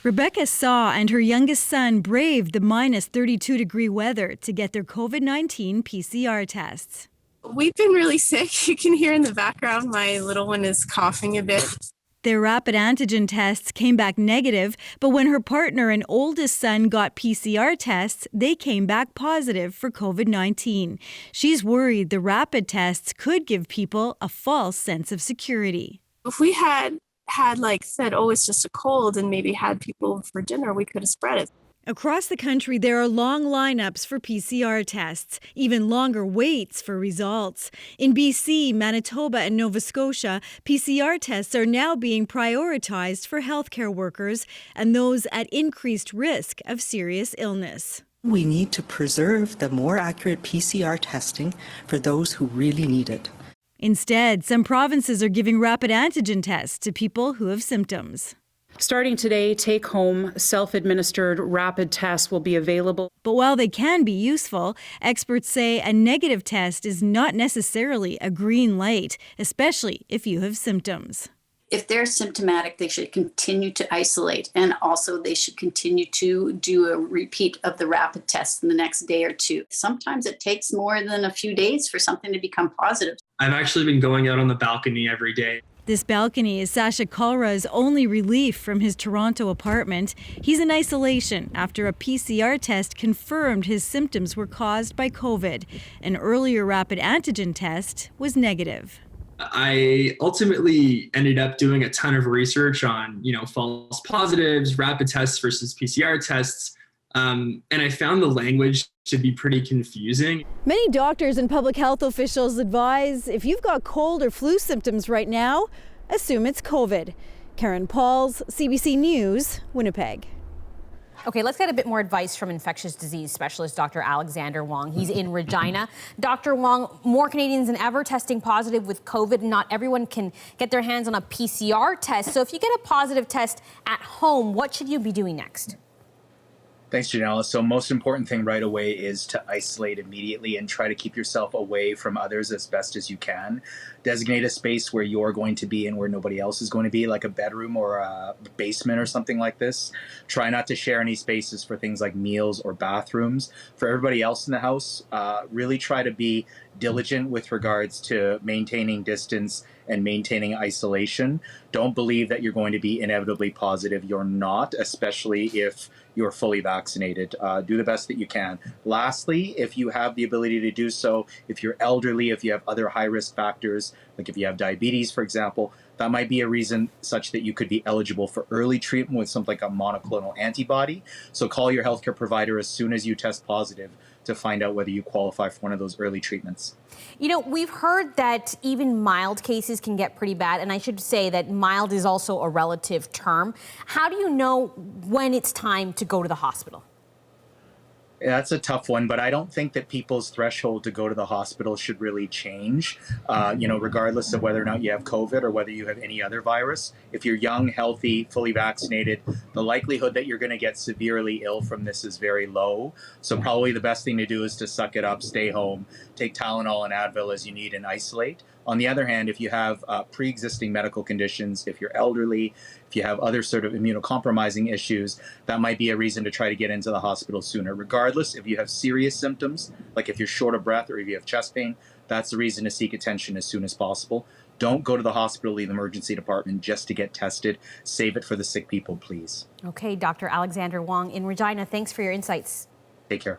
Rebecca Saw and her youngest son braved the minus 32-degree weather to get their COVID-19 PCR tests. We've been really sick. You can hear in the background my little one is coughing a bit. Their rapid antigen tests came back negative, but when her partner and oldest son got PCR tests, they came back positive for COVID-19. She's worried the rapid tests could give people a false sense of security. If we had said, oh, it's just a cold and maybe had people for dinner, we could have spread it. Across the country, there are long lineups for PCR tests, even longer waits for results. In BC, Manitoba and Nova Scotia, PCR tests are now being prioritized for healthcare workers and those at increased risk of serious illness. We need to preserve the more accurate PCR testing for those who really need it. Instead, some provinces are giving rapid antigen tests to people who have symptoms. Starting today, take-home, self-administered rapid tests will be available. But while they can be useful, experts say a negative test is not necessarily a green light, especially if you have symptoms. If they're symptomatic, they should continue to isolate, and also they should continue to do a repeat of the rapid test in the next day or two. Sometimes it takes more than a few days for something to become positive. I've actually been going out on the balcony every day. This balcony is Sasha Kalra's only relief from his Toronto apartment. He's in isolation after a PCR test confirmed his symptoms were caused by COVID. An earlier rapid antigen test was negative. I ultimately ended up doing a ton of research on, false positives, rapid tests versus PCR tests. And I found the language to be pretty confusing. Many doctors and public health officials advise if you've got cold or flu symptoms right now, assume it's COVID. Karen Pauls, CBC News, Winnipeg. Okay, let's get a bit more advice from infectious disease specialist Dr. Alexander Wong. He's in Regina. Dr. Wong, more Canadians than ever testing positive with COVID. Not everyone can get their hands on a PCR test. So if you get a positive test at home, what should you be doing next? Thanks, Janella. So most important thing right away is to isolate immediately and try to keep yourself away from others as best as you can. Designate a space where you're going to be and where nobody else is going to be, like a bedroom or a basement or something like this. Try not to share any spaces for things like meals or bathrooms. For everybody else in the house, really try to be diligent with regards to maintaining distance and maintaining isolation. Don't believe that you're going to be inevitably positive. You're not, especially if you're fully vaccinated. Do the best that you can. Lastly, if you have the ability to do so, if you're elderly, if you have other high-risk factors, like if you have diabetes, for example, that might be a reason such that you could be eligible for early treatment with something like a monoclonal antibody. So call your healthcare provider as soon as you test positive to find out whether you qualify for one of those early treatments. We've heard that even mild cases can get pretty bad, and I should say that mild is also a relative term. How do you know when it's time to go to the hospital? That's a tough one, but I don't think that people's threshold to go to the hospital should really change, regardless of whether or not you have COVID or whether you have any other virus. If you're young, healthy, fully vaccinated, the likelihood that you're going to get severely ill from this is very low. So probably the best thing to do is to suck it up, stay home, take Tylenol and Advil as you need, and isolate. On the other hand, if you have pre-existing medical conditions, if you're elderly, if you have other sort of immunocompromising issues, that might be a reason to try to get into the hospital sooner. Regardless, if you have serious symptoms, like if you're short of breath or if you have chest pain, that's the reason to seek attention as soon as possible. Don't go to the hospital or the emergency department just to get tested. Save it for the sick people, please. Okay, Dr. Alexander Wong in Regina, thanks for your insights. Take care.